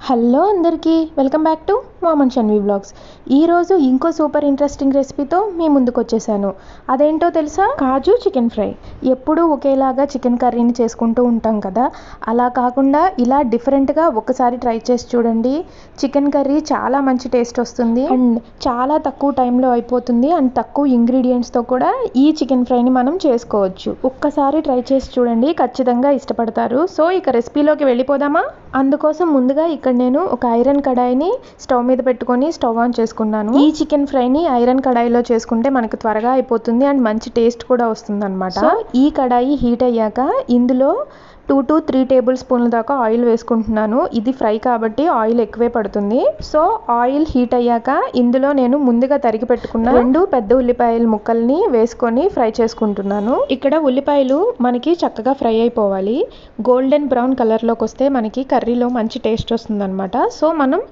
Hello అందరికీ welcome back to mom and Shanvi blogs. ఈరోజు ఇంకో సూపర్ ఇంట్రెస్టింగ్ రెసిపీతో మీ ముందుకు వచ్చేసాను. అదేంటో తెలుసా? కాజు చికెన్ ఫ్రై. ఎప్పుడూ ఒకేలాగా చికెన్ కర్రీని చేసుకుంటూ ఉంటాం కదా, అలా కాకుండా ఇలా డిఫరెంట్గా ఒకసారి ట్రై చేసి చూడండి. చికెన్ కర్రీ చాలా మంచి టేస్ట్ వస్తుంది అండ్ చాలా తక్కువ టైంలో అయిపోతుంది అండ్ తక్కువ ఇంగ్రీడియంట్స్తో కూడా ఈ చికెన్ ఫ్రైని మనం చేసుకోవచ్చు. ఒక్కసారి ట్రై చేసి చూడండి, ఖచ్చితంగా ఇష్టపడతారు. సో ఇక రెసిపీలోకి వెళ్ళిపోదామా? అందుకోసం ముందుగా ఇక్కడ నేను ఒక ఐరన్ కడాయిని స్టవ్ మీద పెట్టుకొని స్టవ్ ఆన్ చేసుకున్నాను. ఈ చికెన్ ఫ్రైని ఐరన్ కడాయిలో చేసుకుంటే మనకు త్వరగా అయిపోతుంది అండ్ మంచి టేస్ట్ కూడా వస్తుంది అనమాట. ఈ కడాయి హీట్ అయ్యాక ఇందులో 2 to 3 టేబుల్ స్పూన్ల దాకా ఆయిల్ వేసుకుంటున్నాను. ఇది ఫ్రై కాబట్టి ఆయిల్ ఎక్కువే పడుతుంది. సో ఆయిల్ హీట్ అయ్యాక ఇందులో నేను ముందుగా తరిగి పెట్టుకున్న 2 పెద్ద ఉల్లిపాయల ముక్కల్ని వేసుకొని ఫ్రై చేసుకుంటున్నాను. ఇక్కడ ఉల్లిపాయలు మనకి చక్కగా ఫ్రై అయిపోవాలి. గోల్డెన్ బ్రౌన్ కలర్లోకి వస్తే మనకి కర్రీలో మంచి టేస్ట్ వస్తుంది అనమాట. సో మనం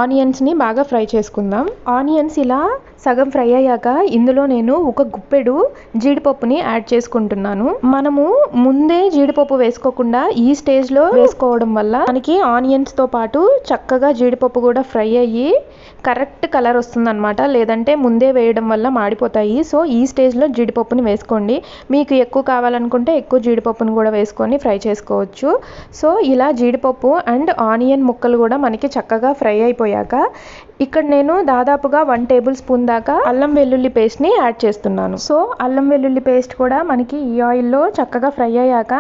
ఆనియన్స్ని బాగా ఫ్రై చేసుకుందాం. ఆనియన్స్ ఇలా సగం ఫ్రై అయ్యాక ఇందులో నేను ఒక గుప్పెడు జీడిపప్పుని యాడ్ చేసుకుంటున్నాను. మనము ముందే జీడిపప్పు వేసుకోకుండా ఈ స్టేజ్లో వేసుకోవడం వల్ల మనకి ఆనియన్స్తో పాటు చక్కగా జీడిపప్పు కూడా ఫ్రై అయ్యి కరెక్ట్ కలర్ వస్తుంది అనమాట. లేదంటే ముందే వేయడం వల్ల మాడిపోతాయి. సో ఈ స్టేజ్లో జీడిపప్పుని వేసుకోండి. మీకు ఎక్కువ కావాలనుకుంటే ఎక్కువ జీడిపప్పుని కూడా వేసుకొని ఫ్రై చేసుకోవచ్చు. సో ఇలా జీడిపప్పు అండ్ ఆనియన్ ముక్కలు కూడా మనకి చక్కగా ఫ్రై అయిపోయాక ఇక్కడ నేను దాదాపుగా 1 టేబుల్ స్పూన్ దాకా అల్లం వెల్లుల్లి పేస్ట్ని యాడ్ చేస్తున్నాను. సో అల్లం వెల్లుల్లి పేస్ట్ కూడా మనకి ఈ ఆయిల్లో చక్కగా ఫ్రై అయ్యాక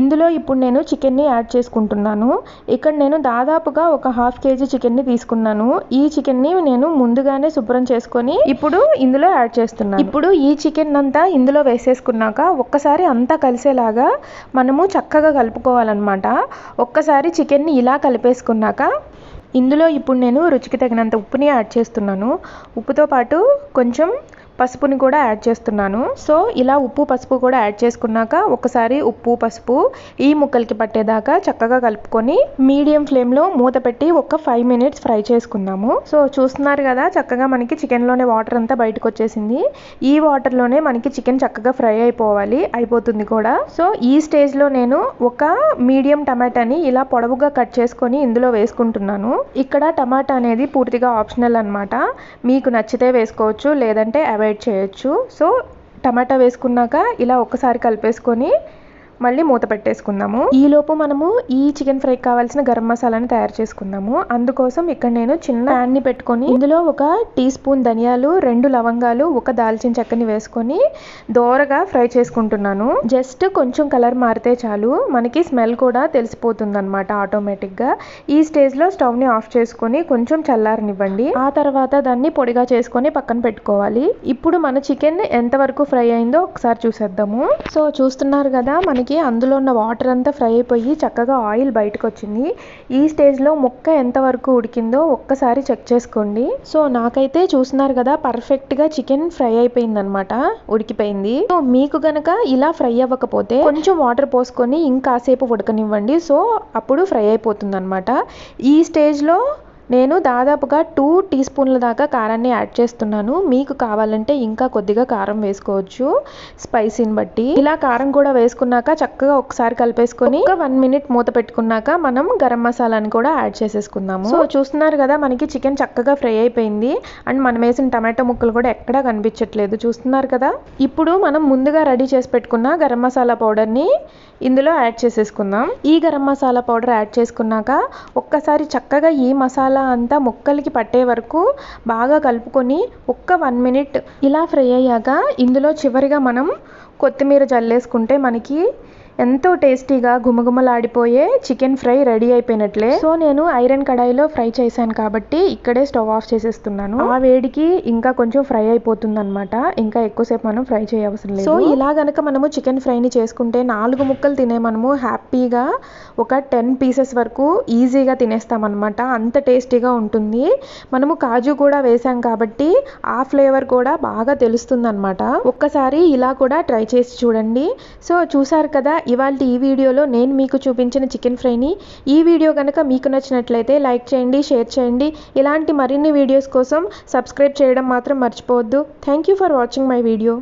ఇందులో ఇప్పుడు నేను చికెన్ని యాడ్ చేసుకుంటున్నాను. ఇక్కడ నేను దాదాపుగా ఒక 1/2 kg చికెన్ని తీసుకున్నాను. ఈ చికెన్ని నేను ముందుగానే శుభ్రం చేసుకొని ఇప్పుడు ఇందులో యాడ్ చేస్తున్నాను. ఇప్పుడు ఈ చికెన్ అంతా ఇందులో వేసేసుకున్నాక ఒక్కసారి అంతా కలిసేలాగా మనము చక్కగా కలుపుకోవాలన్నమాట. ఒక్కసారి చికెన్ని ఇలా కలిపేసుకున్నాక ఇందులో ఇప్పుడు నేను రుచికి తగినంత ఉప్పుని యాడ్ చేస్తున్నాను. ఉప్పుతో పాటు కొంచెం పసుపుని కూడా యాడ్ చేస్తున్నాను. సో ఇలా ఉప్పు పసుపు కూడా యాడ్ చేసుకున్నాక ఒకసారి ఉప్పు పసుపు ఈ ముక్కలకి పట్టేదాకా చక్కగా కలుపుకొని మీడియం ఫ్లేమ్లో మూత పెట్టి ఒక 5 minutes ఫ్రై చేసుకుందాము. సో చూస్తున్నారు కదా, చక్కగా మనకి చికెన్లోనే వాటర్ అంతా బయటకు వచ్చేసింది. ఈ వాటర్లోనే మనకి చికెన్ చక్కగా ఫ్రై అయిపోతుంది కూడా. సో ఈ స్టేజ్లో నేను ఒక మీడియం టమాటాని ఇలా పొడవుగా కట్ చేసుకొని ఇందులో వేసుకుంటున్నాను. ఇక్కడ టమాటా అనేది పూర్తిగా ఆప్షనల్ అనమాట. మీకు నచ్చితే వేసుకోవచ్చు, లేదంటే అవాయిడ్ చేయొచ్చు. సో టమాటా వేసుకున్నాక ఇలా ఒక్కసారి కలిపేసుకొని మళ్ళీ మూత పెట్టేసుకుందాము. ఈలోపు మనము ఈ చికెన్ ఫ్రైకి కావాల్సిన గరం మసాలాని తయారు చేసుకుందాము. అందుకోసం ఇక్కడ నేను చిన్న ప్యాన్ని పెట్టుకొని ఇందులో 1 టీ స్పూన్ ధనియాలు, 2 లవంగాలు, 1 దాల్చిన చెక్కని వేసుకొని దోరగా ఫ్రై చేసుకుంటున్నాను. జస్ట్ కొంచెం కలర్ మారితే చాలు, మనకి స్మెల్ కూడా తెలిసిపోతుంది అనమాట ఆటోమేటిక్గా. ఈ స్టేజ్లో స్టవ్ని ఆఫ్ చేసుకొని కొంచెం చల్లారనివ్వండి. ఆ తర్వాత దాన్ని పొడిగా చేసుకొని పక్కన పెట్టుకోవాలి. ఇప్పుడు మన చికెన్ ఎంతవరకు ఫ్రై అయిందో ఒకసారి చూసేద్దాము. సో చూస్తున్నారు కదా, మనకి అందులో ఉన్న వాటర్ అంతా ఫ్రై అయిపోయి చక్కగా ఆయిల్ బయటకు వచ్చింది. ఈ స్టేజ్లో ముక్క ఎంతవరకు ఉడికిందో ఒక్కసారి చెక్ చేసుకోండి. సో నాకైతే చూస్తున్నారు కదా, పర్ఫెక్ట్గా చికెన్ ఫ్రై అయిపోయింది అనమాట, ఉడికిపోయింది. సో మీకు గనక ఇలా ఫ్రై అవ్వకపోతే కొంచెం వాటర్ పోసుకొని ఇంకాసేపు ఉడకనివ్వండి. సో అప్పుడు ఫ్రై అయిపోతుంది అనమాట. ఈ స్టేజ్లో నేను దాదాపుగా 2 టీ స్పూన్ల దాకా కారాన్ని యాడ్ చేస్తున్నాను. మీకు కావాలంటే ఇంకా కొద్దిగా కారం వేసుకోవచ్చు స్పైసీని బట్టి. ఇలా కారం కూడా వేసుకున్నాక చక్కగా ఒకసారి కలిపేసుకొని ఒక 1 minute మూత పెట్టుకున్నాక మనం గరం మసాలాని కూడా యాడ్ చేసేసుకుందాము. సో చూస్తున్నారు కదా, మనకి చికెన్ చక్కగా ఫ్రై అయిపోయింది అండ్ మనం వేసిన టమాటో ముక్కలు కూడా ఎక్కడా కనిపించట్లేదు. చూస్తున్నారు కదా, ఇప్పుడు మనం ముందుగా రెడీ చేసి పెట్టుకున్న గరం మసాలా పౌడర్ని ఇందులో యాడ్ చేసేసుకుందాం. ఈ గరం మసాలా పౌడర్ యాడ్ చేసుకున్నాక ఒక్కసారి చక్కగా ఈ మసాలా అంతా ముక్కలకి పట్టే వరకు బాగా కలుపుకొని ఒక్క 1 minute ఇలా ఫ్రై అయ్యాక ఇందులో చివరిగా మనం కొత్తిమీర జల్లేసుకుంటే మనకి ఎంతో టేస్టీగా గుమగుమలాడిపోయే చికెన్ ఫ్రై రెడీ అయిపోయినట్లే. సో నేను ఐరన్ కడాయిలో ఫ్రై చేశాను కాబట్టి ఇక్కడే స్టవ్ ఆఫ్ చేసేస్తున్నాను. ఆ వేడికి ఇంకా కొంచెం ఫ్రై అయిపోతుంది అనమాట, ఇంకా ఎక్కువసేపు మనం ఫ్రై చేయవసరం లేదు. సో ఇలా గనక మనము చికెన్ ఫ్రైని చేసుకుంటే 4 ముక్కలు తినే మనము హ్యాపీగా ఒక 10 pieces వరకు ఈజీగా తినేస్తామన్నమాట. అంత టేస్టీగా ఉంటుంది. మనము కాజు కూడా వేసాం కాబట్టి ఆ ఫ్లేవర్ కూడా బాగా తెలుస్తుంది అనమాట. ఒక్కసారి ఇలా కూడా ట్రై చేసి చూడండి. సో చూసారు కదా, ఇవాల్టి ఈ వీడియోలో నేను మీకు చూపించిన చికెన్ ఫ్రైని. ఈ వీడియో కనుక మీకు నచ్చినట్లయితే లైక్ చేయండి, షేర్ చేయండి. ఇలాంటి మరిన్ని వీడియోస్ కోసం సబ్స్క్రైబ్ చేయడం మాత్రం మర్చిపోవద్దు. Thank you for watching my video.